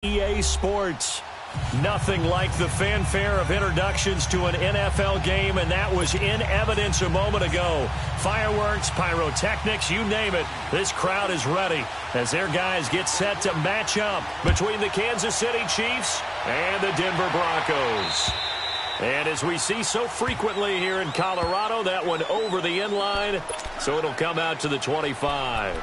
EA Sports. Nothing like the fanfare of introductions to an NFL game, and that was in evidence a moment ago. Fireworks, pyrotechnics, you name it. This crowd is ready as their guys get set to match up between the Kansas City Chiefs and the Denver Broncos. And as we see so frequently here in Colorado, that one over the end line, so it'll come out to the 25.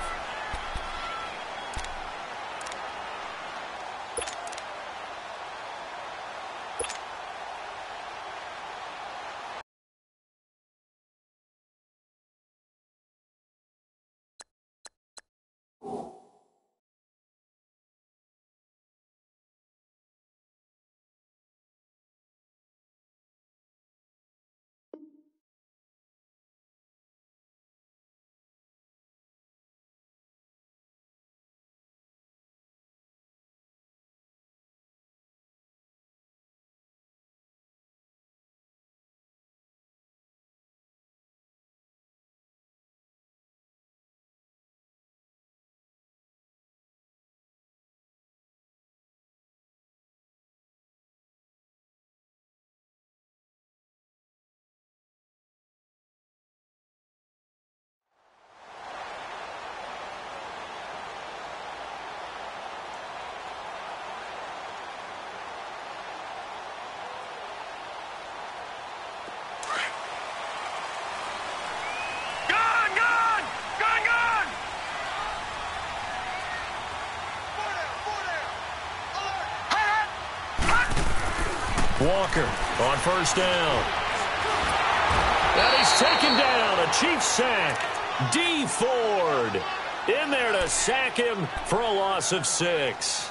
Walker on first down. And he's taken down. A Chiefs sack. D. Ford in there to sack him for a loss of 6.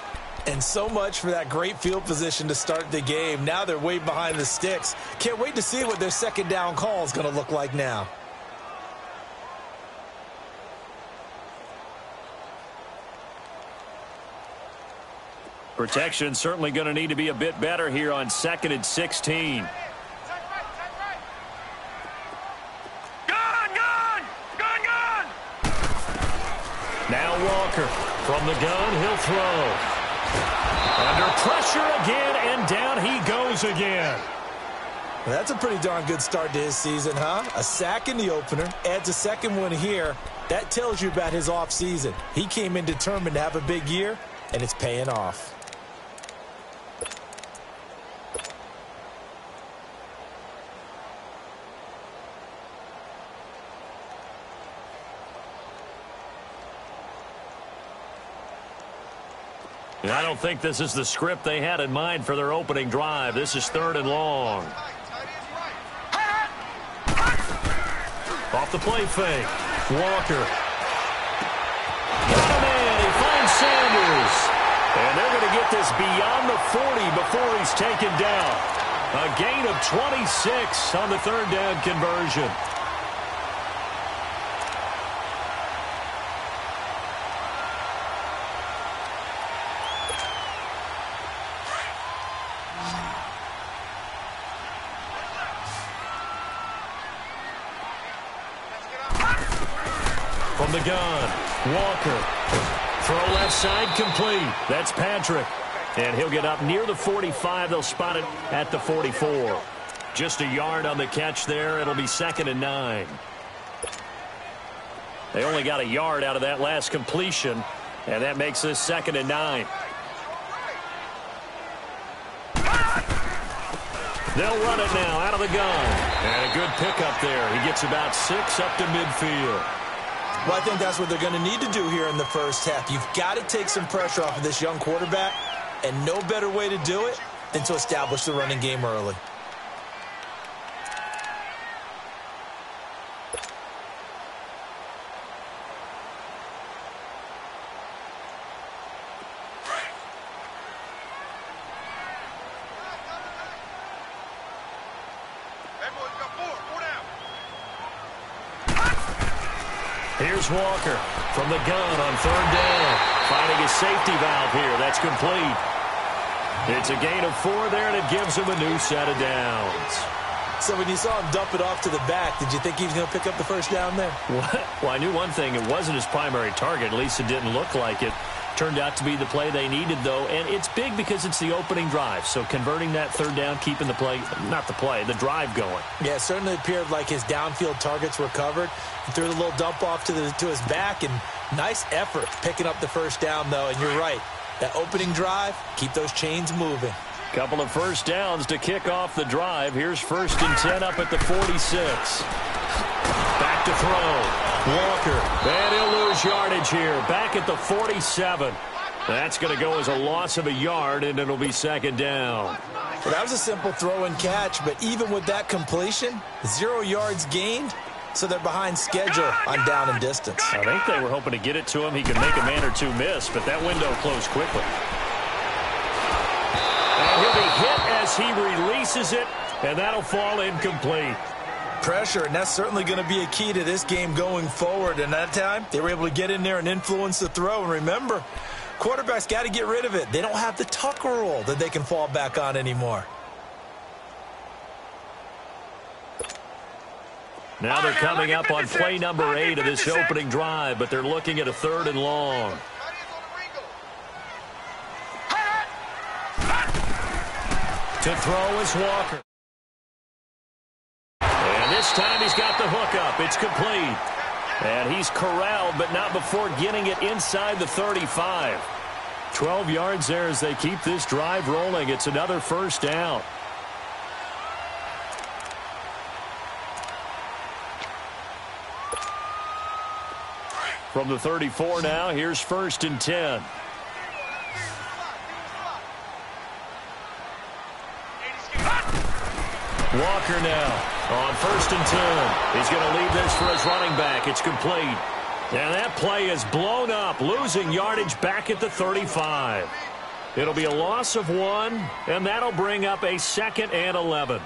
And so much for that great field position to start the game. Now they're way behind the sticks. Can't wait to see what their second down call is going to look like now. Protection certainly going to need to be a bit better here on 2nd and 16. Now Walker from the gun, he'll throw. Under pressure again, and down he goes again. Well, that's a pretty darn good start to his season, huh? A sack in the opener, adds a second one here. That tells you about his offseason. He came in determined to have a big year, and it's paying off. I don't think this is the script they had in mind for their opening drive. This is 3rd and long. Off the play fake. Walker. Got him in. He finds Sanders. And they're going to get this beyond the 40 before he's taken down. A gain of 26 on the 3rd down conversion. From the gun, Walker. Throw left side complete. That's Patrick. And he'll get up near the 45. They'll spot it at the 44. Just a yard on the catch there. It'll be 2nd and 9. They only got a yard out of that last completion, and that makes this 2nd and 9. They'll run it now out of the gun. And a good pickup there. He gets about 6 up to midfield. Well, I think that's what they're going to need to do here in the first half. You've got to take some pressure off of this young quarterback, and no better way to do it than to establish the running game early. Here's Walker from the gun on 3rd down. Finding his safety valve here. That's complete. It's a gain of 4 there, and it gives him a new set of downs. So when you saw him dump it off to the back, did you think he was going to pick up the first down there? Well, I knew one thing. It wasn't his primary target. At least it didn't look like it. Turned out to be the play they needed, though, and it's big because it's the opening drive. So converting that third down, keeping the drive going. Yeah, it certainly appeared like his downfield targets were covered. He threw the little dump off to his back, and nice effort picking up the first down, though. And you're right, that opening drive, keep those chains moving. Couple of first downs to kick off the drive. Here's 1st and 10 up at the 46. Back to throw. Walker. And he'll lose yardage here. Back at the 47. That's going to go as a loss of a yard, and it'll be 2nd down. Well, that was a simple throw and catch, but even with that completion, 0 yards gained, so they're behind schedule on down and distance. I think they were hoping to get it to him. He could make a man or two miss, but that window closed quickly. And he'll be hit as he releases it, and that'll fall incomplete. Pressure, and that's certainly going to be a key to this game going forward. And that time, they were able to get in there and influence the throw. And remember, quarterbacks got to get rid of it. They don't have the Tucker rule that they can fall back on anymore. Now they're coming up on play number 8 of this opening drive, but they're looking at a 3rd and long. To throw is Walker. And this time he's got the hook up. It's complete. And he's corralled, but not before getting it inside the 35. 12 yards there as they keep this drive rolling. It's another first down. From the 34 now, here's 1st and 10. Walker now on 1st and 10. He's going to leave this for his running back. It's complete. And that play is blown up, losing yardage back at the 35. It'll be a loss of 1, and that'll bring up a 2nd and 11.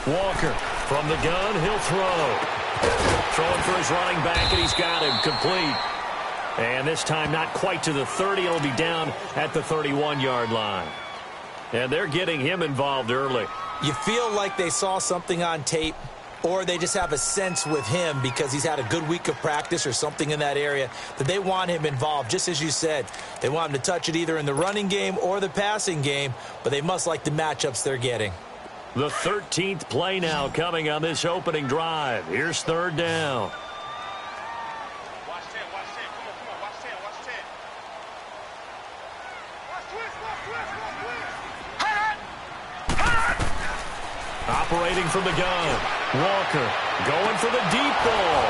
Walker from the gun, he'll throw. Throwing for his running back, and he's got him complete. And this time not quite to the 30. It'll be down at the 31-yard line. And they're getting him involved early. You feel like they saw something on tape, or they just have a sense with him because he's had a good week of practice or something in that area that they want him involved. Just as you said, they want him to touch it either in the running game or the passing game, but they must like the matchups they're getting. The 13th play now coming on this opening drive. Here's 3rd down. Watch 10, watch 10. Come on, watch 10, watch 10. Watch twist. Operating from the gun. Walker going for the deep ball.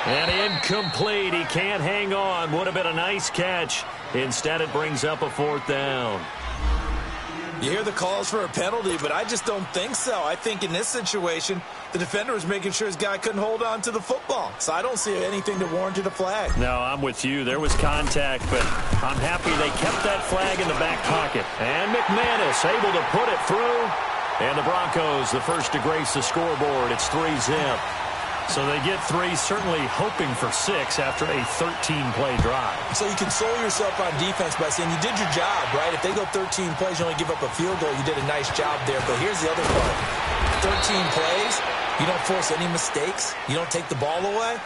And incomplete. He can't hang on. Would have been a nice catch. Instead, it brings up a 4th down. You hear the calls for a penalty, but I just don't think so. I think in this situation, the defender was making sure his guy couldn't hold on to the football. So I don't see anything to warrant a flag. No, I'm with you. There was contact, but I'm happy they kept that flag in the back pocket. And McManus able to put it through. And the Broncos, the first to grace the scoreboard. It's 3-zip. So they get 3, certainly hoping for 6 after a 13-play drive. So you console yourself on defense by saying you did your job, right? If they go 13 plays, you only give up a field goal, you did a nice job there. But here's the other part. 13 plays, you don't force any mistakes, you don't take the ball away.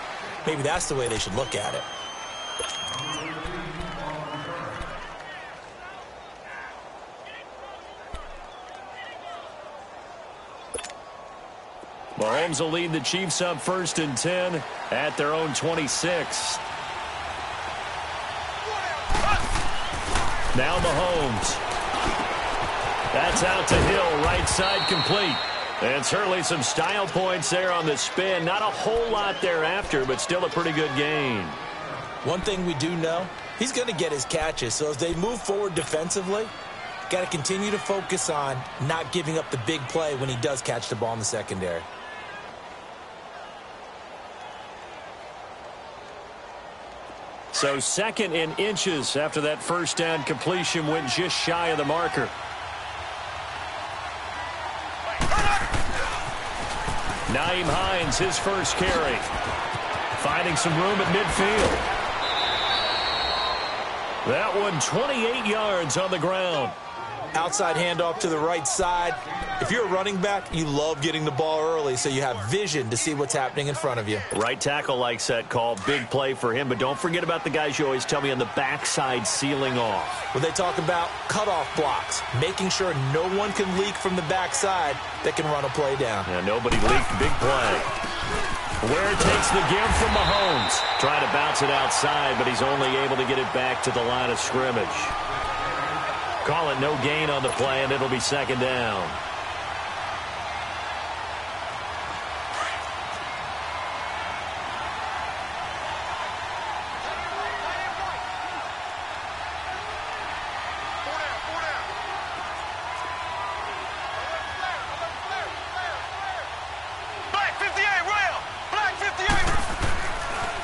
Maybe that's the way they should look at it. Mahomes will lead the Chiefs up 1st and 10 at their own 26. Now Mahomes. That's out to Hill, right side complete. And certainly some style points there on the spin. Not a whole lot thereafter, but still a pretty good gain. One thing we do know, he's going to get his catches. So as they move forward defensively, got to continue to focus on not giving up the big play when he does catch the ball in the secondary. So 2nd in inches after that first down completion went just shy of the marker. Nyheim Hines, his first carry. Finding some room at midfield. That one 28 yards on the ground. Outside handoff to the right side. If you're a running back, you love getting the ball early so you have vision to see what's happening in front of you. Right tackle likes that call. Big play for him. But don't forget about the guys you always tell me on the backside sealing off. When they talk about cutoff blocks, making sure no one can leak from the backside that can run a play down. Yeah, nobody leaked. Big play. Ware takes the give from Mahomes. Trying to bounce it outside, but he's only able to get it back to the line of scrimmage. Call it no gain on the play, and it'll be 2nd down.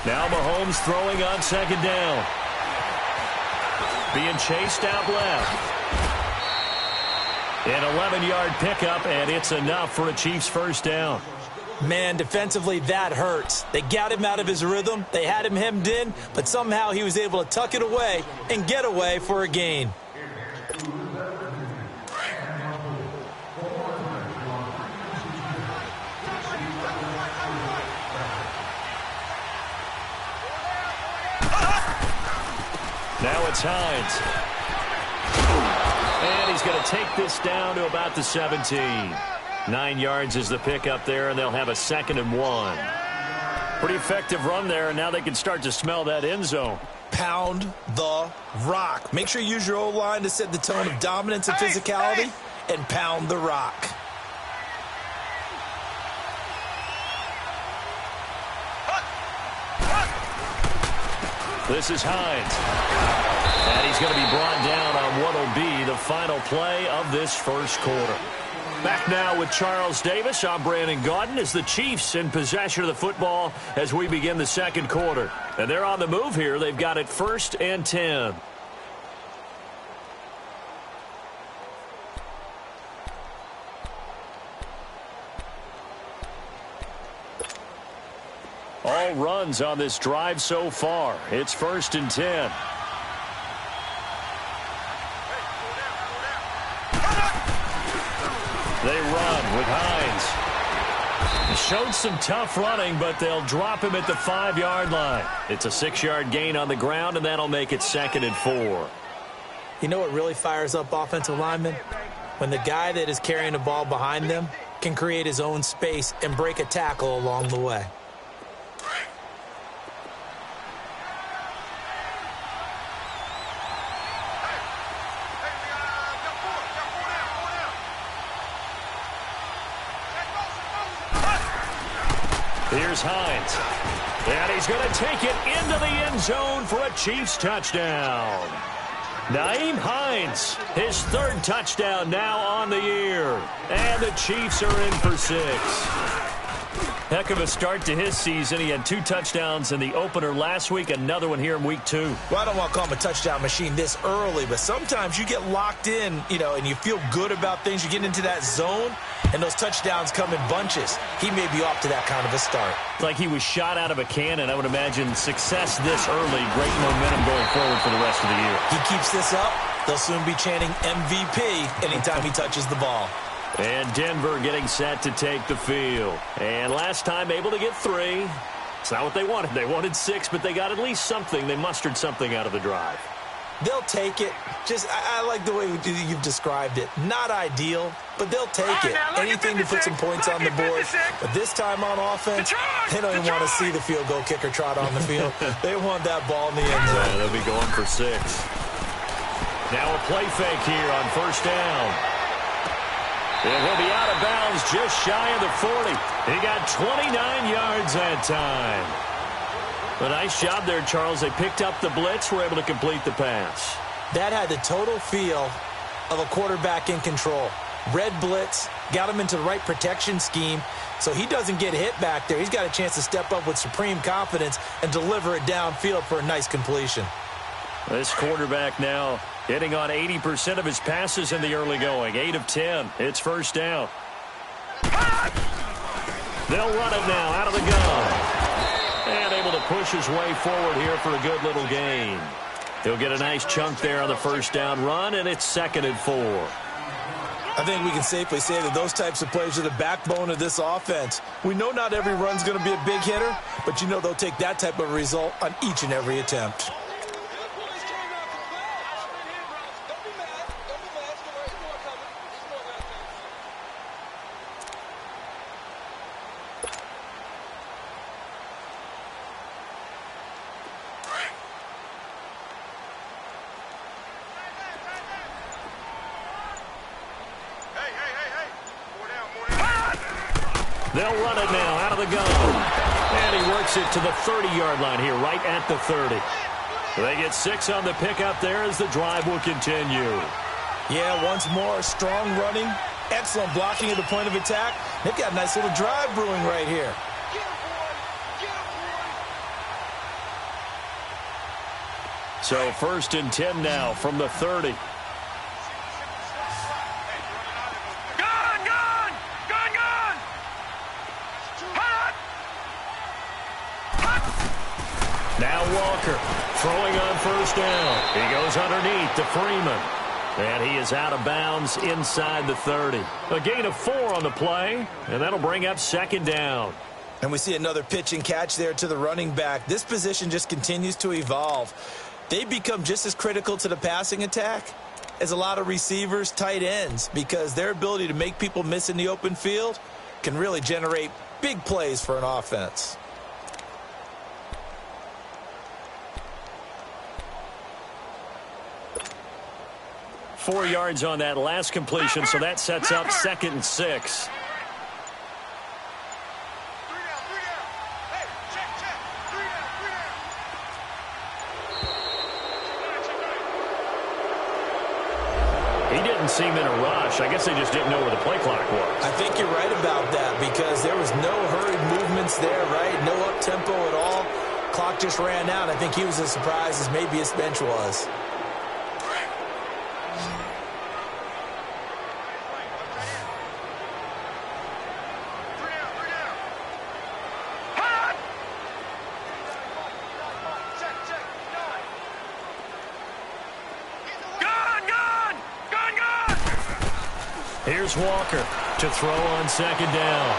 Now Mahomes throwing on 2nd down. Being chased out left. An 11-yard pickup, and it's enough for a Chiefs first down. Man, defensively, that hurts. They got him out of his rhythm. They had him hemmed in, but somehow he was able to tuck it away and get away for a gain. Now it's Hines. And he's going to take this down to about the 17. 9 yards is the pickup there, and they'll have a 2nd and 1. Pretty effective run there, and now they can start to smell that end zone. Pound the rock. Make sure you use your O-line to set the tone of dominance and physicality, and pound the rock. This is Hines. And he's going to be brought down on what will be the final play of this first quarter. Back now with Charles Davis. I'm Brandon Gaudin as the Chiefs in possession of the football as we begin the second quarter. And they're on the move here. They've got it 1st and 10. All runs on this drive so far. It's 1st and 10. They run with Hines. He showed some tough running, but they'll drop him at the 5-yard line. It's a 6-yard gain on the ground, and that'll make it 2nd and 4. You know what really fires up offensive linemen? When the guy that is carrying the ball behind them can create his own space and break a tackle along the way. Here's Hines. And he's going to take it into the end zone for a Chiefs touchdown. Nyheim Hines, his 3rd touchdown now on the year. And the Chiefs are in for 6. Heck of a start to his season. He had 2 touchdowns in the opener last week, another one here in week 2. Well, I don't want to call him a touchdown machine this early, but sometimes you get locked in, and you feel good about things. You get into that zone, and those touchdowns come in bunches. He may be off to that kind of a start. It's like he was shot out of a cannon. I would imagine success this early, great momentum going forward for the rest of the year. He keeps this up, they'll soon be chanting MVP anytime he touches the ball. And Denver getting set to take the field. And last time able to get 3. It's not what they wanted. They wanted 6, but they got at least something. They mustered something out of the drive. They'll take it. I like the way you've described it. Not ideal, but they'll take it. Anything to put some points on the board. But this time on offense, they don't even want to see the field goal kicker trot on the field. They want that ball in the end zone. Yeah, they'll be going for 6. Now a play fake here on 1st down. And he'll be out of bounds just shy of the 40. He got 29 yards that time. A nice job there, Charles. They picked up the blitz, were able to complete the pass. That had the total feel of a quarterback in control. Red blitz, got him into the right protection scheme, so he doesn't get hit back there. He's got a chance to step up with supreme confidence and deliver it downfield for a nice completion. This quarterback now hitting on 80% of his passes in the early going. 8 of 10. It's first down. They'll run it now out of the gun. And able to push his way forward here for a good little gain. He'll get a nice chunk there on the first down run, and it's 2nd and 4. I think we can safely say that those types of plays are the backbone of this offense. We know not every run's going to be a big hitter, but you know they'll take that type of result on each and every attempt. They'll run it now out of the gun. And he works it to the 30-yard line here, right at the 30. They get 6 on the pickup there as the drive will continue. Yeah, once more, strong running, excellent blocking at the point of attack. They've got a nice little drive brewing right here. So 1st and 10 now from the 30. Now Walker throwing on first down. He goes underneath to Freeman. And he is out of bounds inside the 30. A gain of 4 on the play, and that'll bring up 2nd down. And we see another pitch and catch there to the running back. This position just continues to evolve. They become just as critical to the passing attack as a lot of receivers, tight ends, because their ability to make people miss in the open field can really generate big plays for an offense. Four yards on that last completion, so that sets up 2nd and 6. He didn't seem in a rush. I guess they just didn't know where the play clock was. I think you're right about that because there was no hurried movements there, right? No up-tempo at all. Clock just ran out. I think he was as surprised as maybe his bench was. Here's Walker to throw on 2nd down.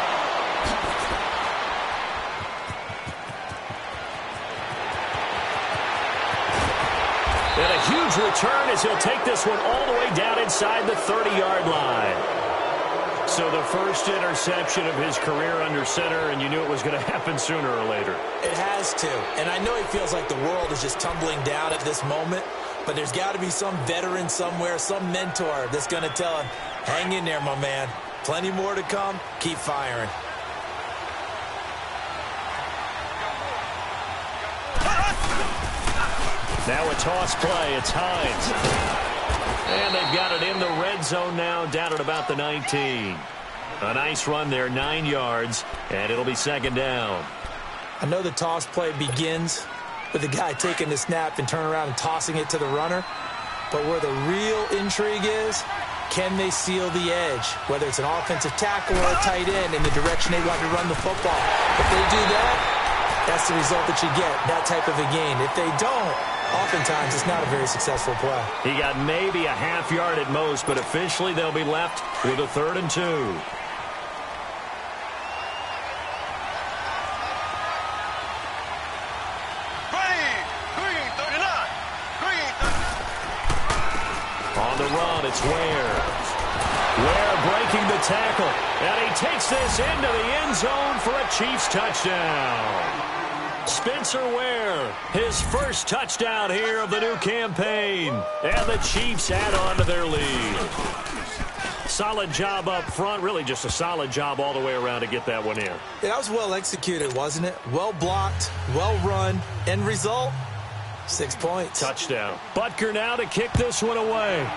And a huge return as he'll take this one all the way down inside the 30-yard line. So the first interception of his career under center, and you knew it was going to happen sooner or later. It has to. And I know he feels like the world is just tumbling down at this moment, but there's got to be some veteran somewhere, some mentor that's going to tell him, hang in there, my man. Plenty more to come. Keep firing. Now a toss play. It's Hines. And they've got it in the red zone now, down at about the 19. A nice run there, 9 yards, and it'll be 2nd down. I know the toss play begins with the guy taking the snap and turning around and tossing it to the runner. But where the real intrigue is, can they seal the edge, whether it's an offensive tackle or a tight end in the direction they want to run the football? If they do that, that's the result that you get, that type of a gain. If they don't, oftentimes it's not a very successful play. He got maybe a half yard at most, but officially they'll be left with a 3rd and 2. On the run, it's Ware. Ware breaking the tackle, and he takes this into the end zone for a Chiefs touchdown. Spencer Ware, his first touchdown here of the new campaign, and the Chiefs add on to their lead. Solid job up front, really just a solid job all the way around to get that one in. That was well executed, wasn't it? Well blocked, well run, end result, 6 points. Touchdown. Butker now to kick this one away.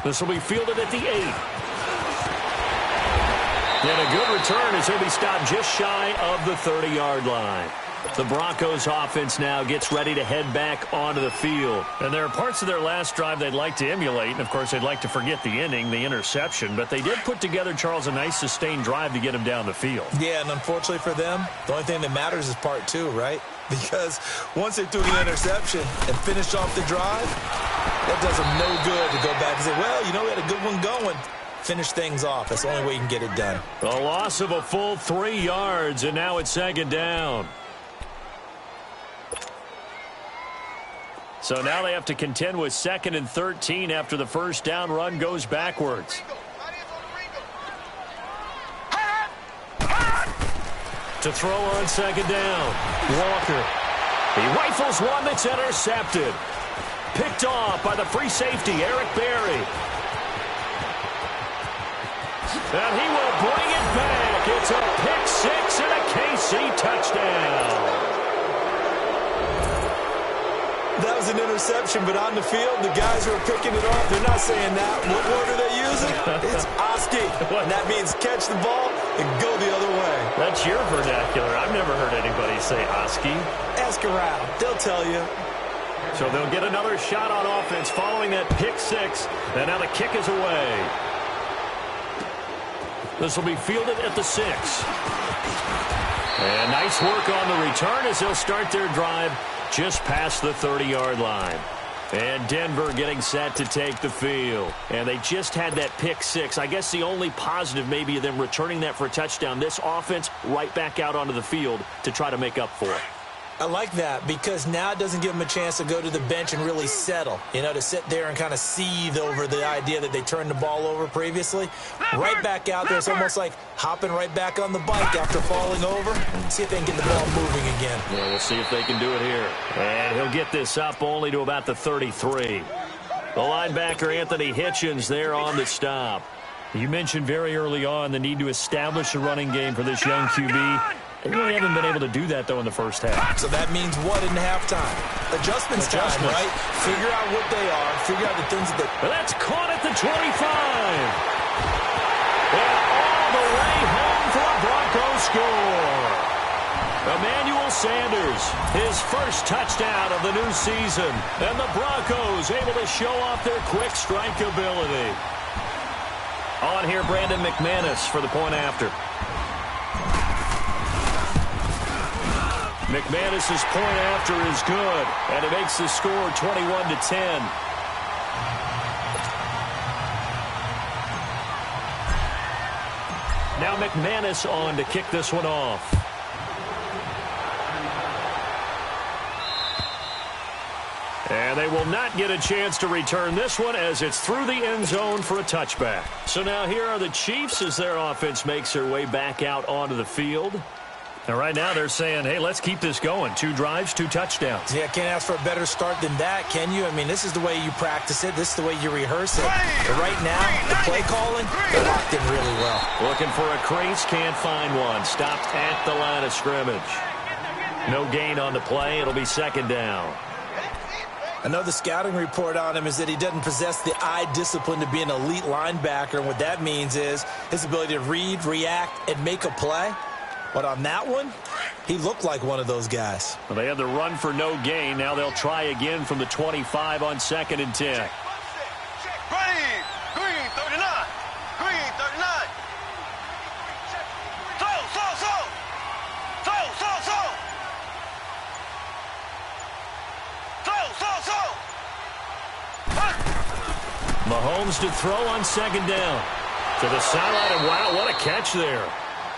This will be fielded at the 8. And a good return as he'll be stopped just shy of the 30-yard line. The Broncos offense now gets ready to head back onto the field. And there are parts of their last drive they'd like to emulate. And, of course, they'd like to forget the inning, the interception. But they did put together, Charles, a nice sustained drive to get him down the field. Yeah, and unfortunately for them, the only thing that matters is part 2, right? Because once they threw the interception and finished off the drive, that does them no good to go back and say, well, you know, we had a good one going. Finish things off. That's the only way you can get it done. A loss of a full 3 yards, and now it's 2nd down. So now they have to contend with 2nd and 13 after the first down run goes backwards. To throw on 2nd down, Walker. He rifles one that's intercepted. Picked off by the free safety, Eric Berry. And he will bring it back. It's a pick 6 and a KC touchdown. That was an interception, but on the field, the guys who are picking it off, they're not saying that. What word are they using? It's Oski. And that means catch the ball and go the other way. That's your vernacular. I've never heard anybody say Oski. Ask around. They'll tell you. So they'll get another shot on offense following that pick 6. And now the kick is away. This will be fielded at the 6. And nice work on the return as they'll start their drive just past the 30-yard line. And Denver getting set to take the field. And they just had that pick 6. I guess the only positive maybe of them returning that for a touchdown. This offense right back out onto the field to try to make up for it. I like that because now it doesn't give them a chance to go to the bench and really settle. You know, to sit there and kind of seethe over the idea that they turned the ball over previously. Right back out there. It's almost like hopping right back on the bike after falling over. See if they can get the ball moving again. Yeah, we'll see if they can do it here. And he'll get this up only to about the 33. The linebacker, Anthony Hitchens, there on the stop. You mentioned very early on the need to establish a running game for this young QB. They really haven't been able to do that, though, in the first half. So that means what in halftime? Adjustments time, right? Figure out what they are. Figure out the things that they... But that's caught at the 25. And all the way home for a Broncos score. Emmanuel Sanders, his first touchdown of the new season. And the Broncos able to show off their quick strike ability. On here, Brandon McManus for the point after. McManus's point after is good, and it makes the score 21-10. Now McManus on to kick this one off. And they will not get a chance to return this one as it's through the end zone for a touchback. So now here are the Chiefs as their offense makes their way back out onto the field. And right now they're saying, hey, let's keep this going. 2 drives, 2 touchdowns. Yeah, can't ask for a better start than that, can you? I mean, this is the way you practice it. This is the way you rehearse it. But right now, the play calling, they're locked in really well. Looking for a crease, can't find one. Stopped at the line of scrimmage. No gain on the play. It'll be 2nd down. I know the scouting report on him is that he doesn't possess the eye discipline to be an elite linebacker. And what that means is his ability to read, react, and make a play. But on that one, he looked like one of those guys. Well, they had the run for no gain. Now they'll try again from the 25 on 2nd and 10. Green, 39. Green, 39. Mahomes to throw on 2nd down. To the sideline, and wow, what a catch there.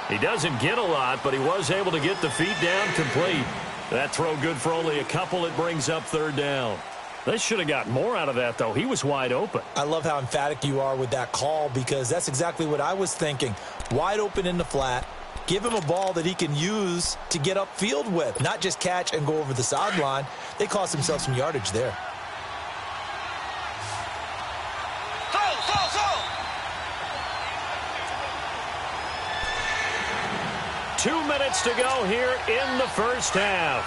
He doesn't get a lot, but he was able to get the feet down complete. That throw good for only a couple. It brings up 3rd down. They should have got more out of that, though. He was wide open. I love how emphatic you are with that call because that's exactly what I was thinking. Wide open in the flat. Give him a ball that he can use to get upfield with, not just catch and go over the sideline. They cost themselves some yardage there. 2 minutes to go here in the first half.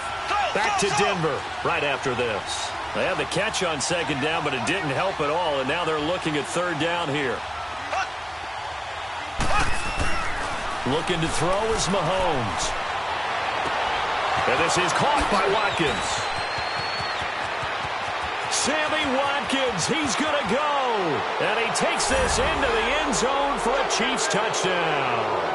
Back to Denver right after this. They had the catch on second down, but it didn't help at all, and now they're looking at third down here. Looking to throw is Mahomes. And this is caught by Watkins. Sammy Watkins, he's going to go. And he takes this into the end zone for a Chiefs touchdown.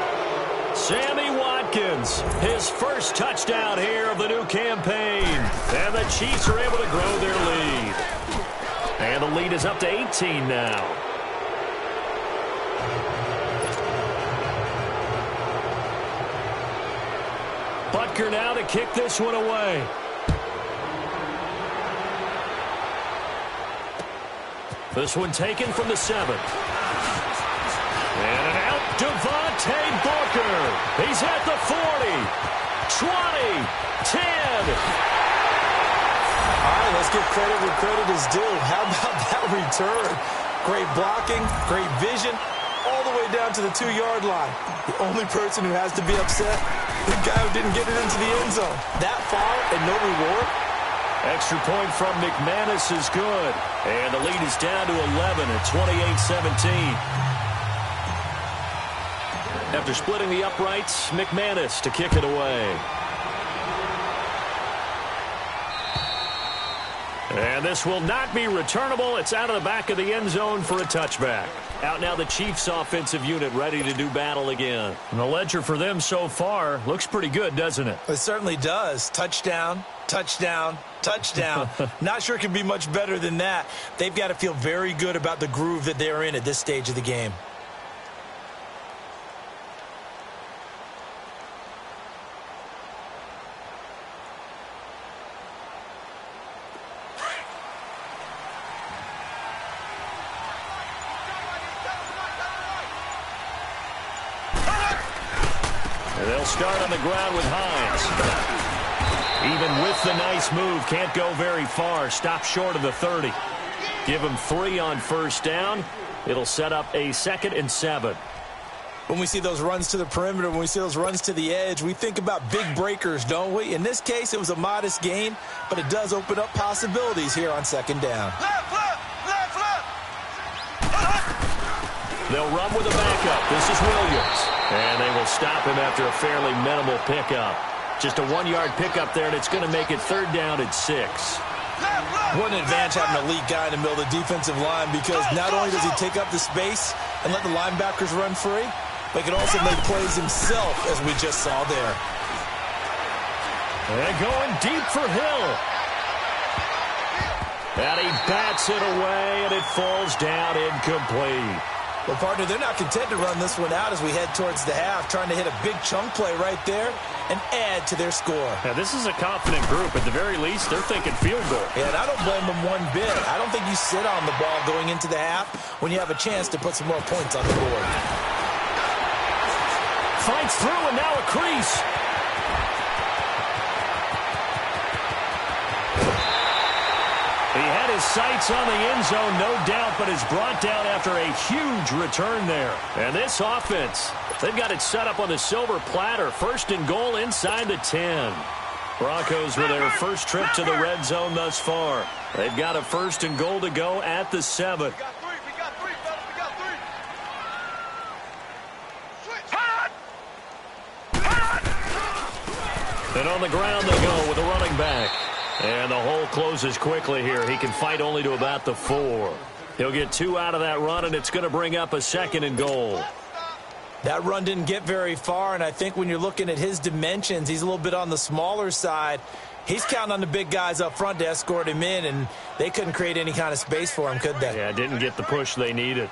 Sammy Watkins, his first touchdown here of the new campaign. And the Chiefs are able to grow their lead. And the lead is up to 18 now. Butker now to kick this one away. This one taken from the 7. And an out, Devontae Booker. He's at the 40, 20, 10. All right, let's give credit where credit is due. How about that return? Great blocking, great vision, all the way down to the 2-yard line. The only person who has to be upset, the guy who didn't get it into the end zone. That far and no reward. Extra point from McManus is good. And the lead is down to 11 at 28-17. After splitting the uprights, McManus to kick it away. And this will not be returnable. It's out of the back of the end zone for a touchback. Out now the Chiefs offensive unit ready to do battle again. And the ledger for them so far looks pretty good, doesn't it? It certainly does. Touchdown, touchdown, touchdown. Not sure it can be much better than that. They've got to feel very good about the groove that they're in at this stage of the game. They'll start on the ground with Hines. Even with the nice move, can't go very far. Stop short of the 30. Give him 3 on first down. It'll set up a 2nd and 7. When we see those runs to the perimeter, when we see those runs to the edge, we think about big breakers, don't we? In this case, it was a modest gain, but it does open up possibilities here on second down. They'll run with a backup. This is Williams. And they will stop him after a fairly minimal pickup. Just a 1-yard pickup there, and it's going to make it third down at 6. What an advantage having a lead guy in the middle of the defensive line, because not only does he take up the space and let the linebackers run free, but he can also make plays himself, as we just saw there. And going deep for Hill. And he bats it away, and it falls down incomplete. Well, partner, they're not content to run this one out as we head towards the half, trying to hit a big chunk play right there and add to their score. Now, this is a confident group. At the very least, they're thinking field goal. Yeah, and I don't blame them one bit. I don't think you sit on the ball going into the half when you have a chance to put some more points on the board. Fights through, and now a crease. He had his sights on the end zone, no doubt, but is brought down after a huge return there. And this offense, they've got it set up on the silver platter. 1st and goal inside the 10. Broncos with their first trip to the red zone thus far. They've got a 1st and goal to go at the 7. We got three, fellas. We got 3. Switch. And on the ground they go with a running back. And the hole closes quickly here. He can fight only to about the 4. He'll get 2 out of that run, and it's going to bring up a 2nd and goal. That run didn't get very far, and I think when you're looking at his dimensions, he's a little bit on the smaller side. He's counting on the big guys up front to escort him in, and they couldn't create any kind of space for him, could they? Yeah, didn't get the push they needed.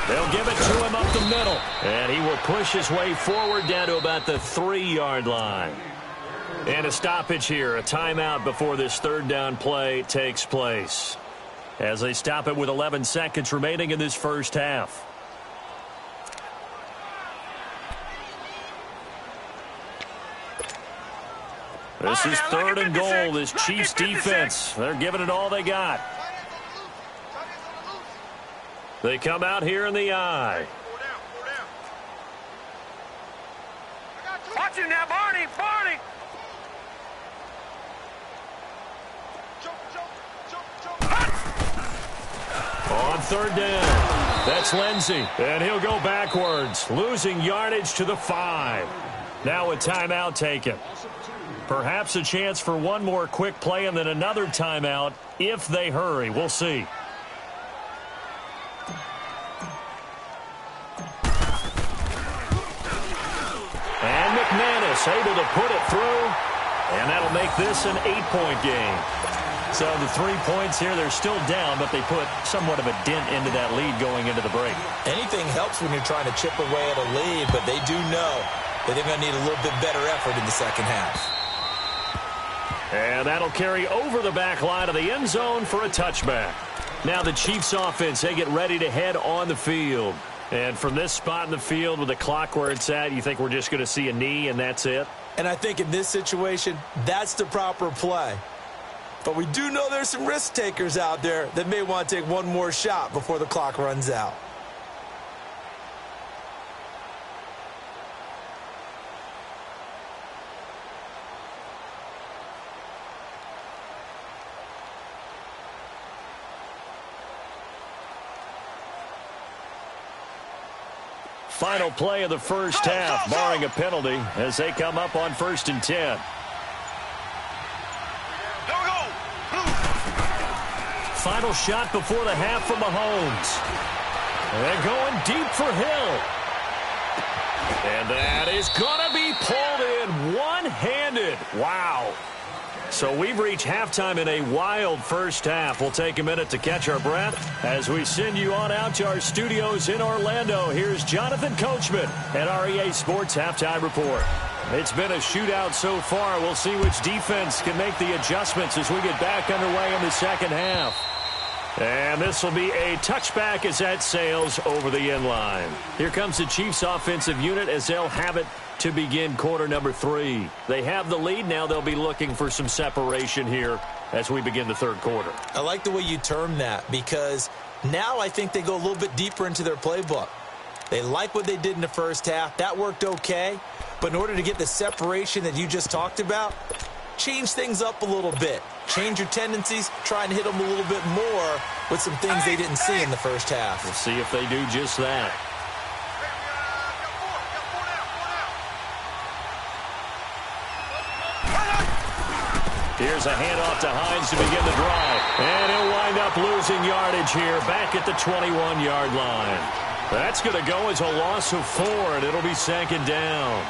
They'll give it to him up the middle. And he will push his way forward down to about the 3-yard line. And a stoppage here, a timeout before this third down play takes place. As they stop it with 11 seconds remaining in this first half. This is 3rd and goal, this Chiefs defense. They're giving it all they got. They come out here in the eye. Watch Watch him now, Barney! Barney! On third down, that's Lindsey, and he'll go backwards, losing yardage to the 5. Now a timeout taken. Perhaps a chance for one more quick play and then another timeout if they hurry. We'll see. And McManus able to put it through, and that'll make this an 8-point game. So the 3 points here, they're still down, but they put somewhat of a dent into that lead going into the break. Anything helps when you're trying to chip away at a lead, but they do know that they're going to need a little bit better effort in the second half. And that'll carry over the back line of the end zone for a touchback. Now the Chiefs offense, they get ready to head on the field. And from this spot in the field with the clock where it's at, you think we're just going to see a knee and that's it? And I think in this situation, that's the proper play. But we do know there's some risk takers out there that may want to take one more shot before the clock runs out. Final play of the first half, barring a penalty, as they come up on 1st and 10. Final shot before the half from Mahomes. And going deep for Hill. And that is going to be pulled in one-handed. Wow. So we've reached halftime in a wild first half. We'll take a minute to catch our breath as we send you on out to our studios in Orlando. Here's Jonathan Coachman at REA Sports Halftime Report. It's been a shootout so far. We'll see which defense can make the adjustments as we get back underway in the second half. And this will be a touchback as that sails over the end line. Here comes the Chiefs offensive unit as they'll have it to begin quarter number 3. They have the lead. Now they'll be looking for some separation here as we begin the third quarter. I like the way you term that because now I think they go a little bit deeper into their playbook. They like what they did in the first half. That worked okay. But in order to get the separation that you just talked about, change things up a little bit. Change your tendencies. Try and hit them a little bit more with some things they didn't see in the first half. We'll see if they do just that. Here's a handoff to Hines to begin the drive. And he'll wind up losing yardage here back at the 21-yard line. That's going to go as a loss of 4, and it'll be second down.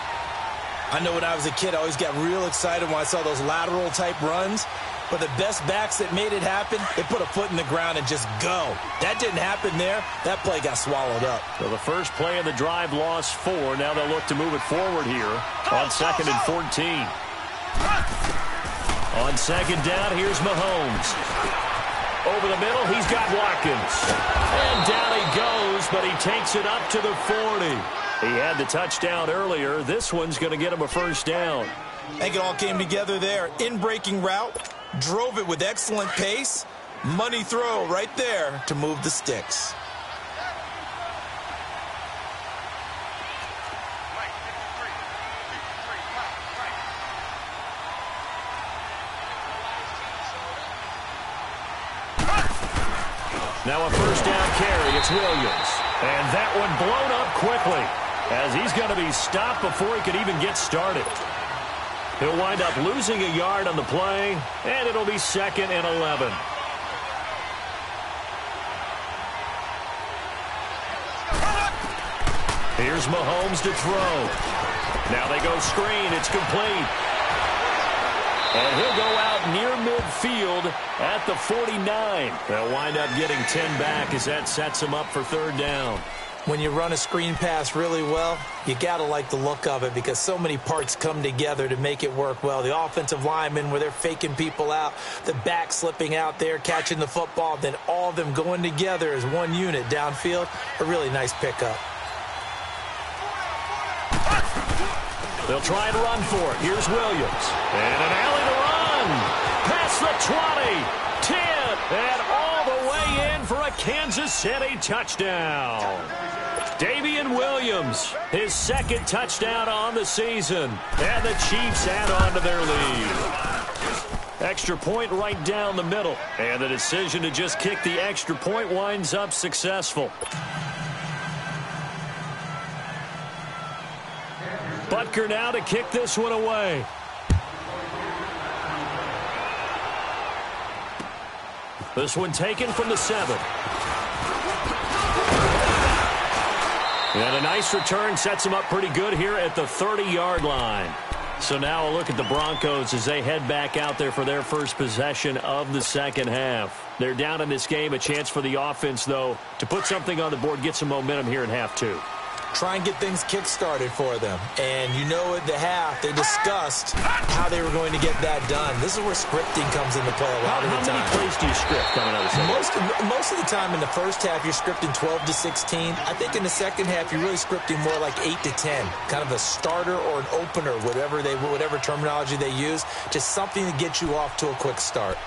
I know when I was a kid, I always got real excited when I saw those lateral-type runs. But the best backs that made it happen, they put a foot in the ground and just go. That didn't happen there. That play got swallowed up. So the first play of the drive lost 4. Now they'll look to move it forward here on 2nd and 14. On second down, here's Mahomes. Over the middle, he's got Watkins. And down he goes, but he takes it up to the 40. He had the touchdown earlier. This one's going to get him a first down. I think it all came together there. In-breaking route, drove it with excellent pace. Money throw right there to move the sticks. Now a first down carry. It's Williams. And that one blown up quickly as he's going to be stopped before he could even get started. He'll wind up losing a yard on the play, and it'll be 2nd and 11. Here's Mahomes to throw. Now they go screen. It's complete. And he'll go out near midfield at the 49. They'll wind up getting 10 back as that sets him up for third down. When you run a screen pass really well, you got to like the look of it because so many parts come together to make it work well. The offensive linemen where they're faking people out, the back slipping out there, catching the football, then all of them going together as one unit downfield. A really nice pickup. They'll try and run for it. Here's Williams. And an alley to run. Past the 20, 10, and all the way in for a Kansas City touchdown. Damian Williams, his second touchdown on the season. And the Chiefs add on to their lead. Extra point right down the middle. And the decision to just kick the extra point winds up successful. Butker now to kick this one away. This one taken from the 7. And a nice return sets him up pretty good here at the 30-yard line. So now a look at the Broncos as they head back out there for their first possession of the second half. They're down in this game. A chance for the offense, though, to put something on the board, get some momentum here in half 2. Try and get things kick-started for them. And you know at the half, they discussed how they were going to get that done. This is where scripting comes into play a lot of the time. How many plays do you script coming out of the second? Most of the time in the first half, you're scripting 12 to 16. I think in the second half, you're really scripting more like 8 to 10. Kind of a starter or an opener, whatever terminology they use. Just something to get you off to a quick start.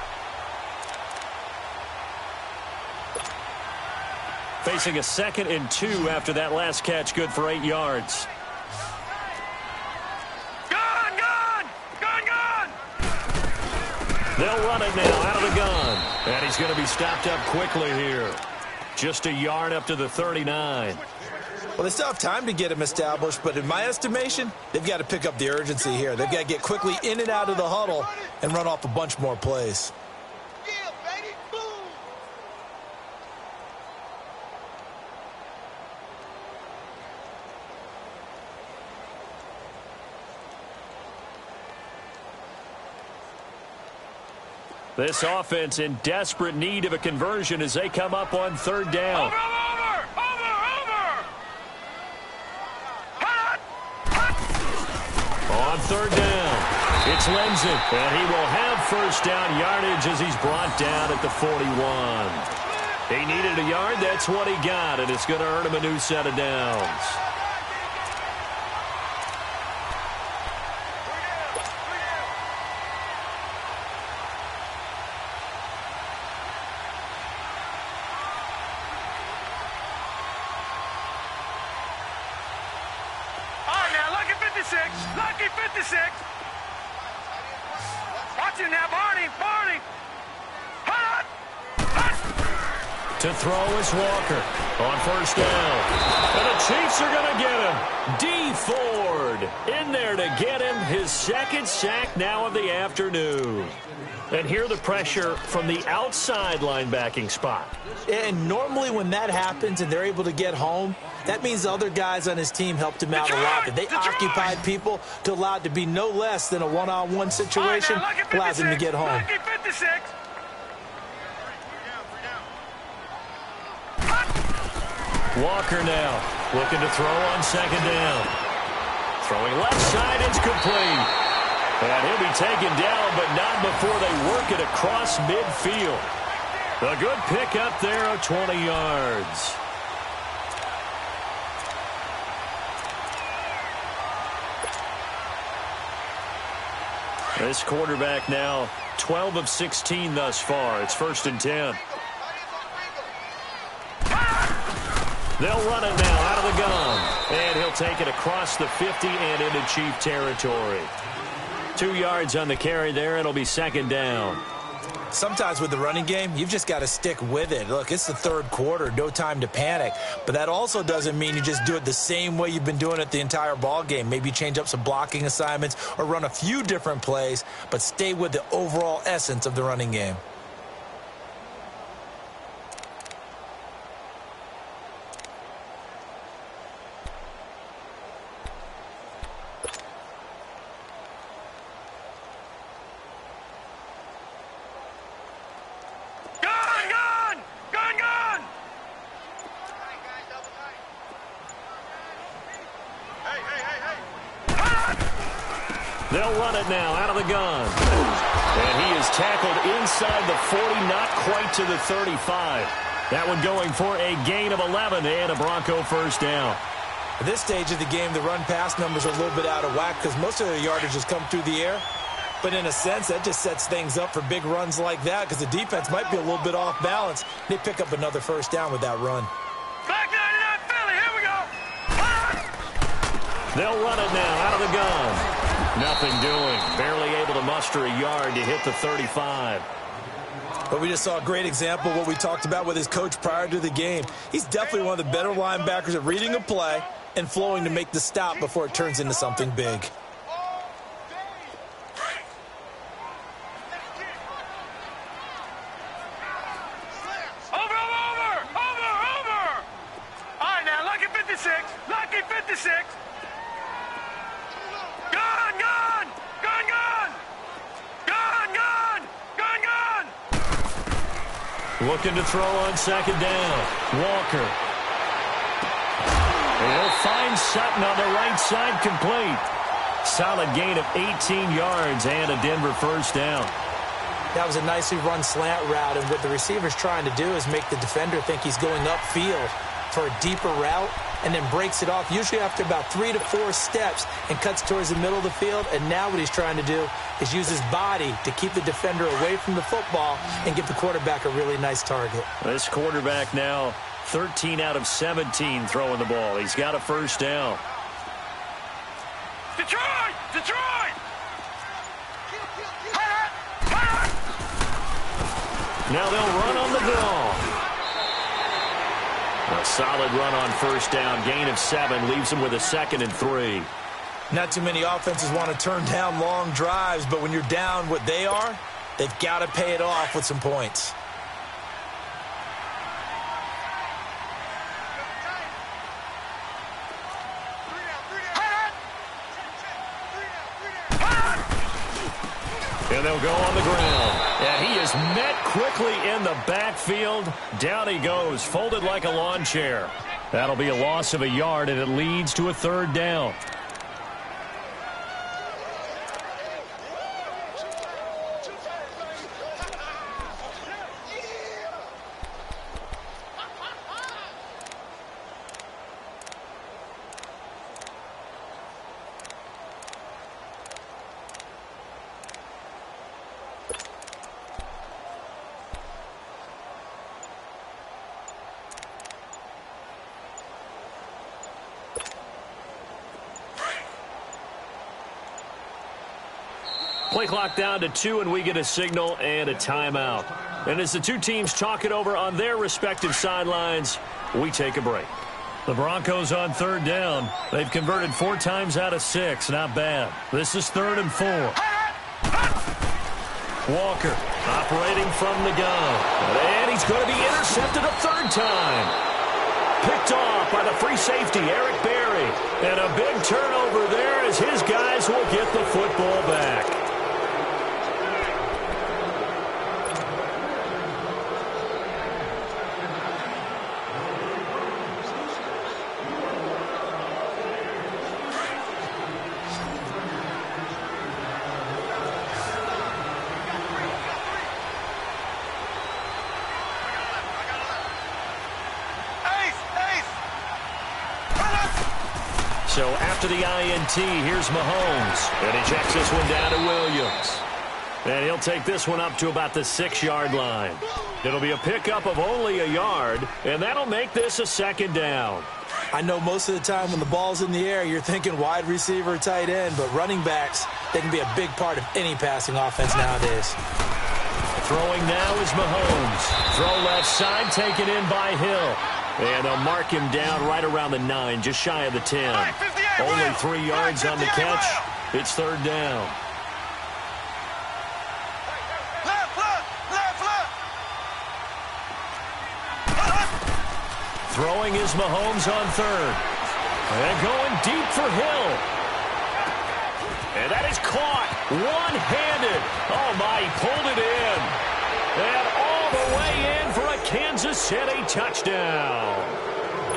Facing a 2nd and 2 after that last catch, good for 8 yards. Gun! They'll run it now out of the gun. And he's going to be stopped up quickly here. Just a yard up to the 39. Well, they still have time to get him established, but in my estimation, they've got to pick up the urgency here. They've got to get quickly in and out of the huddle and run off a bunch more plays. This offense in desperate need of a conversion as they come up on 3rd down. Over! On 3rd down, it's Lindsay, and he will have first down yardage as he's brought down at the 41. He needed a yard, that's what he got, and it's going to earn him a new set of downs. Lucky 56. Watch him now, Barney. To throw is Walker on first down. And the Chiefs are going to get him. D. Ford in there to get him his 2nd sack now of the afternoon. And here the pressure from the outside linebacking spot. And normally when that happens and they're able to get home, that means the other guys on his team helped him out a lot. They occupied people to allow it to be no less than a one-on-one situation, allows him to get home. Lucky 56. Walker now looking to throw on 2nd down. Throwing left side, it's complete. And he'll be taken down, but not before they work it across midfield. A good pickup there of 20 yards. This quarterback now 12 of 16 thus far. It's 1st and 10. They'll run it now out of the gun. And he'll take it across the 50 and into Chief territory. 2 yards on the carry there. It'll be 2nd down. Sometimes with the running game, you've just got to stick with it. Look, it's the 3rd quarter, no time to panic. But that also doesn't mean you just do it the same way you've been doing it the entire ball game. Maybe change up some blocking assignments or run a few different plays, but stay with the overall essence of the running game. They'll run it now out of the gun. And he is tackled inside the 40, not quite to the 35. That one going for a gain of 11 and a Bronco first down. At this stage of the game, the run-pass numbers are a little bit out of whack because most of the yardage has come through the air. But in a sense, that just sets things up for big runs like that because the defense might be a little bit off balance. They pick up another first down with that run. Black 99 Philly, here we go. They'll run it now out of the gun. Nothing doing. Barely able to muster a yard to hit the 35. But we just saw a great example of what we talked about with his coach prior to the game. He's definitely one of the better linebackers at reading a play and flowing to make the stop before it turns into something big. Looking to throw on second down. Walker. And he'll find Sutton on the right side, complete. Solid gain of 18 yards and a Denver first down. That was a nicely run slant route, and what the receiver's trying to do is make the defender think he's going upfield for a deeper route, and then breaks it off, usually after about 3 to 4 steps, and cuts towards the middle of the field. And now what he's trying to do is use his body to keep the defender away from the football and give the quarterback a really nice target. This quarterback now 13 out of 17 throwing the ball. He's got a first down. Detroit! Detroit! Now they'll run on the draw. A solid run on first down. Gain of 7 leaves them with a 2nd and 3. Not too many offenses want to turn down long drives, but when you're down what they are, they've got to pay it off with some points. And they'll go on the ground. And he is met quickly in the backfield. Down he goes, folded like a lawn chair. That'll be a loss of a yard, and it leads to a 3rd down. Play clock down to 2, and we get a signal and a timeout. And as the two teams talk it over on their respective sidelines, we take a break. The Broncos on 3rd down. They've converted 4 times out of 6. Not bad. This is 3rd and 4. Walker operating from the gun. And he's going to be intercepted a 3rd time. Picked off by the free safety, Eric Berry. And a big turnover there as his guys will get the football back. So after the INT, here's Mahomes. And he checks this one down to Williams. And he'll take this one up to about the 6-yard line. It'll be a pickup of only a yard, and that'll make this a 2nd down. I know most of the time when the ball's in the air, you're thinking wide receiver, tight end, but running backs, they can be a big part of any passing offense nowadays. Throwing now is Mahomes. Throw left side, taken in by Hill. And they'll mark him down right around the 9, just shy of the 10. Only 3 yards on the catch. It's 3rd down. Throwing is Mahomes on 3rd. And going deep for Hill. And that is caught one-handed. Oh, my, he pulled it in. And all the way in for a Kansas City touchdown.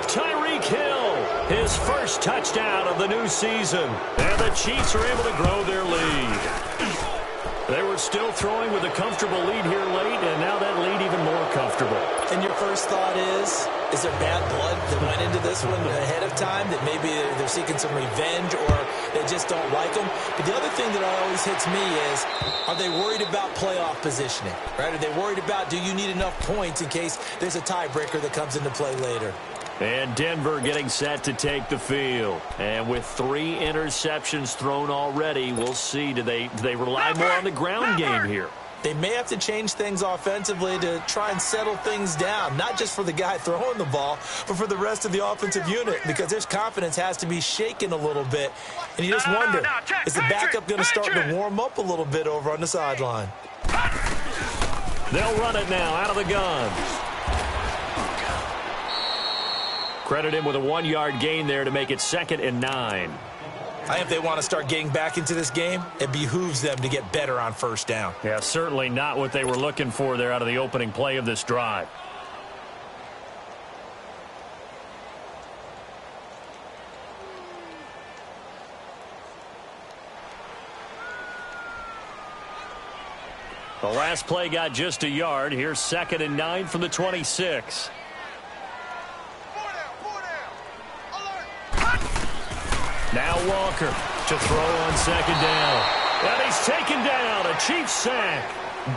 Tyreek Hill, his first touchdown of the new season. And the Chiefs are able to grow their lead. They were still throwing with a comfortable lead here late, and now that lead even more comfortable. And your first thought is there bad blood that went into this one ahead of time, that maybe they're seeking some revenge or they just don't like them? But the other thing that always hits me is, are they worried about playoff positioning? Right? Are they worried about, do you need enough points in case there's a tiebreaker that comes into play later? And Denver getting set to take the field. And with 3 interceptions thrown already, we'll see. Do they rely more on the ground game here? They may have to change things offensively to try and settle things down, not just for the guy throwing the ball, but for the rest of the offensive unit, because their confidence has to be shaken a little bit. And you just wonder, is the backup going to start to warm up a little bit over on the sideline? They'll run it now out of the gun. Credit him with a 1-yard gain there to make it 2nd and 9. I think if they want to start getting back into this game, it behooves them to get better on first down. Yeah, certainly not what they were looking for there out of the opening play of this drive. The last play got just a yard. Here's 2nd and 9 from the 26. Now Walker to throw on 2nd down. And he's taken down. A Chiefs sack.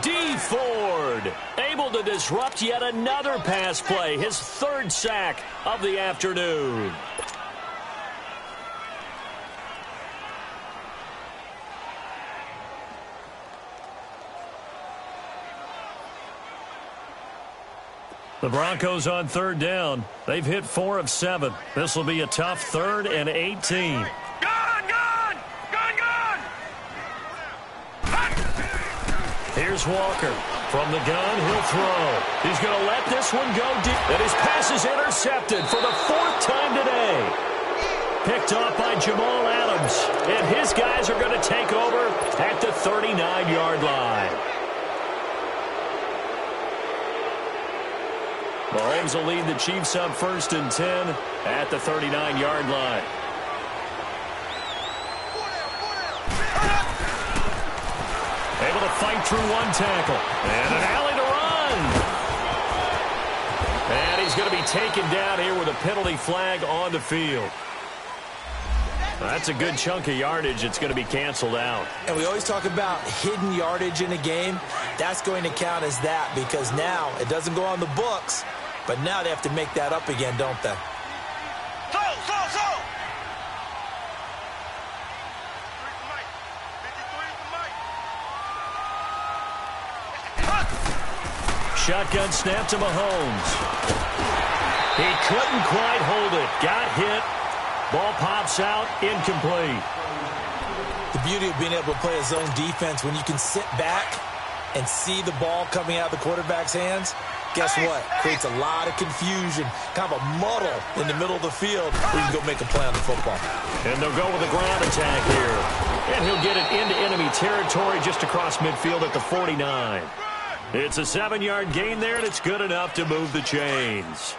D. Ford able to disrupt yet another pass play. His 3rd sack of the afternoon. The Broncos on 3rd down. They've hit 4 of 7. This will be a tough 3rd and 18. Here's Walker. From the gun, he'll throw. He's going to let this one go deep. And his pass is intercepted for the 4th time today. Picked off by Jamal Adams. And his guys are going to take over at the 39-yard line. Mahomes will lead the Chiefs up 1st and 10 at the 39-yard line. Able to fight through 1 tackle. And an alley to run. And he's going to be taken down here with a penalty flag on the field. That's a good chunk of yardage. It's going to be canceled out. And we always talk about hidden yardage in a game. That's going to count as that because now it doesn't go on the books, but now they have to make that up again, don't they? Shotgun snap to Mahomes. He couldn't quite hold it. Got hit. Ball pops out. Incomplete. The beauty of being able to play a zone defense when you can sit back and see the ball coming out of the quarterback's hands, guess what? Creates a lot of confusion, kind of a muddle in the middle of the field where you can go make a play on the football. And they'll go with a ground attack here. And he'll get it into enemy territory just across midfield at the 49. It's a 7-yard gain there, and it's good enough to move the chains.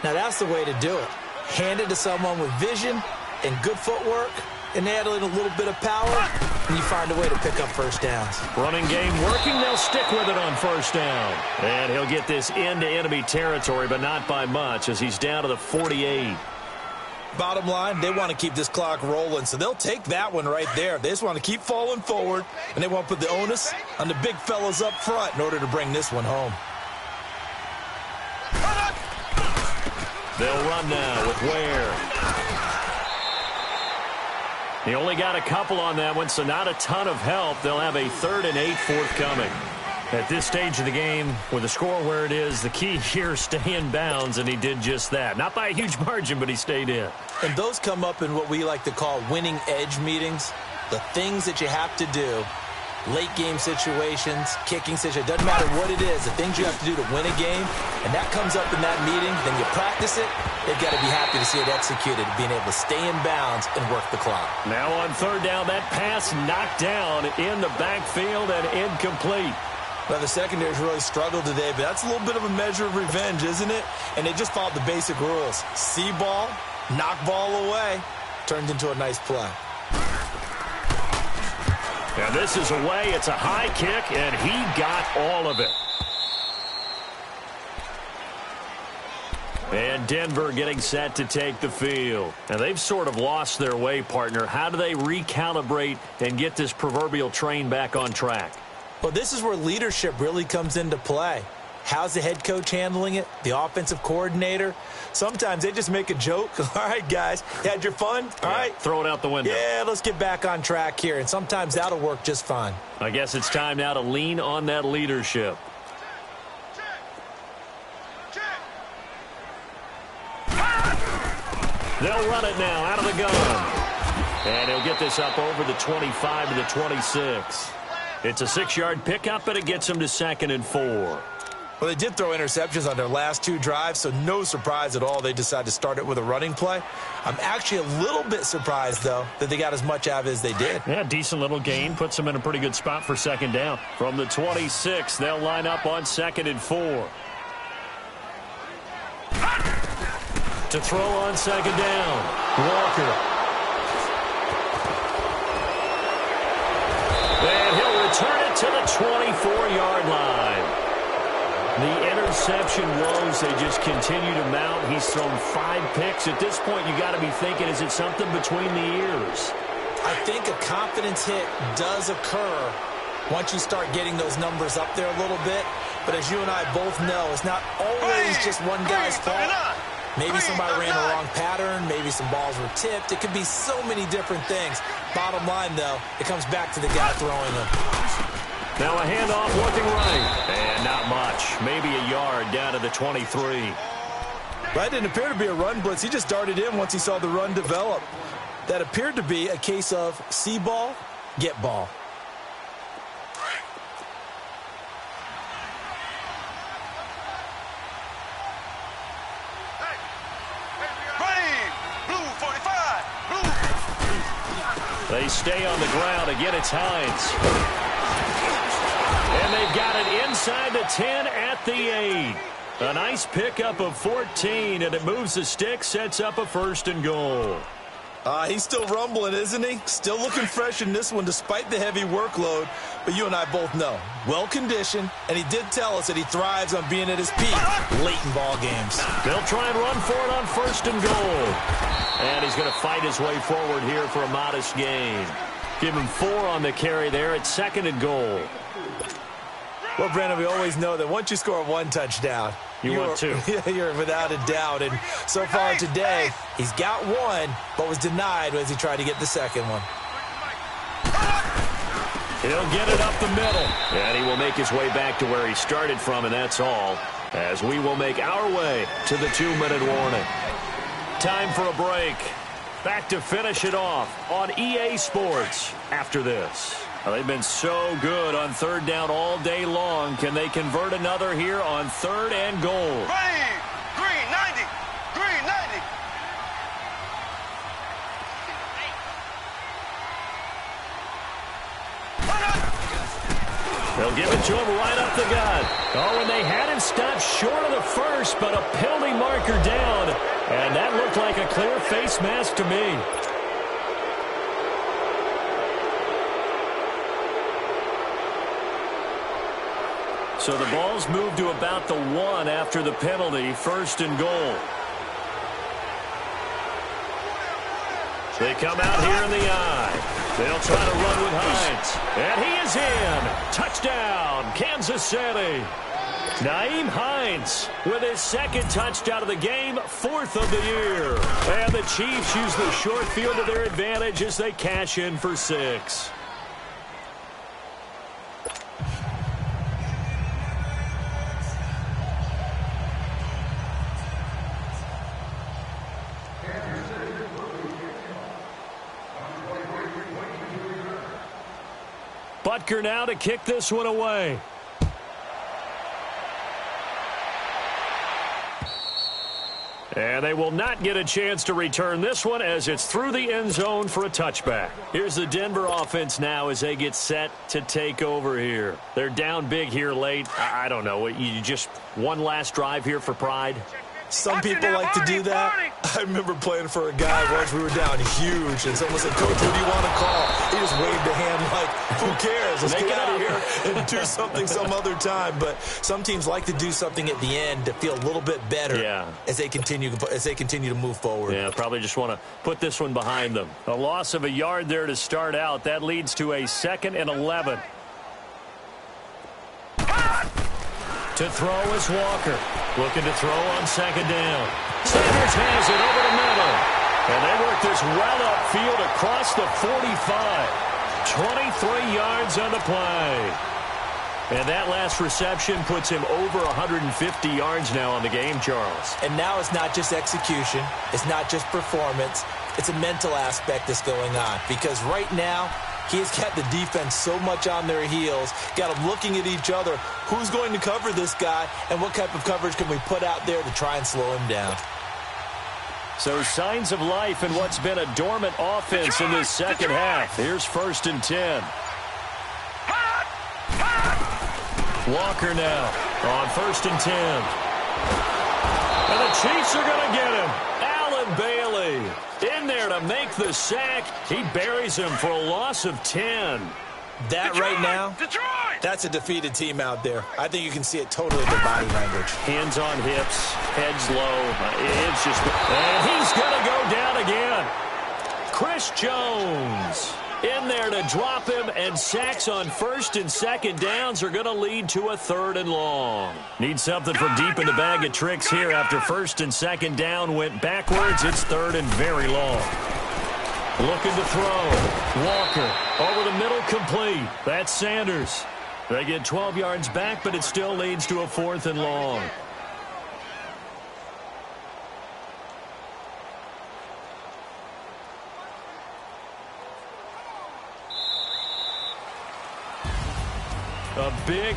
Now that's the way to do it. Hand it to someone with vision and good footwork, and add in a little bit of power, and you find a way to pick up first downs. Running game working. They'll stick with it on first down. And he'll get this into enemy territory, but not by much as he's down to the 48. Bottom line, they want to keep this clock rolling, so they'll take that one right there. They just want to keep falling forward, and they want to put the onus on the big fellas up front in order to bring this one home. They'll run now with Ware. He only got a couple on that one, so not a ton of help. They'll have a 3rd and 8 forthcoming. At this stage of the game, with the score where it is, the key here is stay in bounds, and he did just that. Not by a huge margin, but he stayed in. And those come up in what we like to call winning edge meetings. The things that you have to do, late game situations, kicking situations, doesn't matter what it is, the things you have to do to win a game, and that comes up in that meeting, then you practice it, they've got to be happy to see it executed, being able to stay in bounds and work the clock. Now on 3rd down, that pass knocked down in the backfield and incomplete. Well, the secondary's really struggled today, but that's a little bit of a measure of revenge, isn't it? And they just followed the basic rules. See ball, knock ball away, turned into a nice play. Now this is away. It's a high kick, and he got all of it. And Denver getting set to take the field. Now they've sort of lost their way, partner. How do they recalibrate and get this proverbial train back on track? Well, this is where leadership really comes into play. How's the head coach handling it? The offensive coordinator? Sometimes they just make a joke. All right, guys, you had your fun? All right. Throw it out the window. Yeah, let's get back on track here, and sometimes that'll work just fine. I guess it's time now to lean on that leadership. They'll run it now out of the gun. And he'll get this up over the 25 to the 26. It's a 6-yard pickup, and it gets him to 2nd and 4. Well, they did throw interceptions on their last 2 drives, so no surprise at all they decided to start it with a running play. I'm actually a little bit surprised, though, that they got as much out of it as they did. Yeah, decent little gain. Puts them in a pretty good spot for 2nd down. From the 26, they'll line up on 2nd and 4. To throw on 2nd down, Walker. And he'll return it to the 24-yard line. The interception woes, they just continue to mount. He's thrown 5 picks. At this point, you got to be thinking, is it something between the ears? I think a confidence hit does occur once you start getting those numbers up there a little bit. But as you and I both know, it's not always just one guy's fault. Maybe somebody ran the wrong pattern. Maybe some balls were tipped. It could be so many different things. Bottom line, though, it comes back to the guy throwing them. Now a handoff looking right. And not much. Maybe a yard down to the 23. That didn't appear to be a run blitz. He just darted in once he saw the run develop. That appeared to be a case of see ball, get ball. They stay on the ground. Again, it's Hines. And they've got it inside the 10 at the 8. A nice pickup of 14, and it moves the stick, sets up a 1st and goal. He's still rumbling, isn't he? Still looking fresh in this one despite the heavy workload. But you and I both know, well-conditioned, and he did tell us that he thrives on being at his peak late in ball games. They'll try and run for it on 1st and goal. And he's going to fight his way forward here for a modest gain. Give him 4 on the carry there at 2nd and goal. Well, Brandon, we always know that once you score 1 touchdown, want 2. You're without a doubt. And so far today, he's got 1, but was denied as he tried to get the 2nd one. He'll get it up the middle. And he will make his way back to where he started from, and that's all. As we will make our way to the 2-minute warning. Time for a break. Back to finish it off on EA Sports after this. Well, they've been so good on 3rd down all day long. Can they convert another here on 3rd and goal? Green 90. Green 90. They'll give it to him right up the gut. Oh, and they had him stopped short of the 1st, but a penalty marker down. And that looked like a clear face mask to me. So the ball's moved to about the 1 after the penalty, 1st and goal. They come out here in the eye. They'll try to run with Hines. And he is in. Touchdown, Kansas City. Nyheim Hines with his 2nd touchdown of the game, 4th of the year. And the Chiefs use the short field to their advantage as they cash in for 6. Butker now to kick this one away. And they will not get a chance to return this one as it's through the end zone for a touchback. Here's the Denver offense now as they get set to take over here. They're down big here late. I don't know. You just one last drive here for pride? Some people like to do that. I remember playing for a guy once we were down huge, and someone said, "Coach, what do you want to call?" He just waved a hand like, "Who cares? Let's get out of here and do something some other time." But some teams like to do something at the end to feel a little bit better as they continue to move forward. Yeah, probably just want to put this one behind them. A loss of a yard there to start out. That leads to a 2nd and 11. To throw is Walker. Looking to throw on second down. Sanders has it over the middle. And they work this well upfield across the 45. 23 yards on the play. And that last reception puts him over 150 yards now on the game, Charles. And now it's not just execution. It's not just performance. It's a mental aspect that's going on. Because right now, he has kept the defense so much on their heels, got them looking at each other. Who's going to cover this guy, and what type of coverage can we put out there to try and slow him down? So signs of life in what's been a dormant offense in this second half. Here's 1st and 10. Walker now on 1st and 10. And the Chiefs are going to get him. Allen Bailey in there to make the sack. He buries him for a loss of 10. That right now, that's a defeated team out there. I think you can see it totally in their body language. Hands on hips, heads low. It's just, and he's going to go down again. Chris Jones in there to drop him, and sacks on 1st and 2nd downs are going to lead to a 3rd and long. Need something for deep in the bag of tricks here after 1st and 2nd down went backwards. It's 3rd and very long. Looking to throw. Walker over the middle, complete. That's Sanders. They get 12 yards back, but it still leads to a 4th and long. A big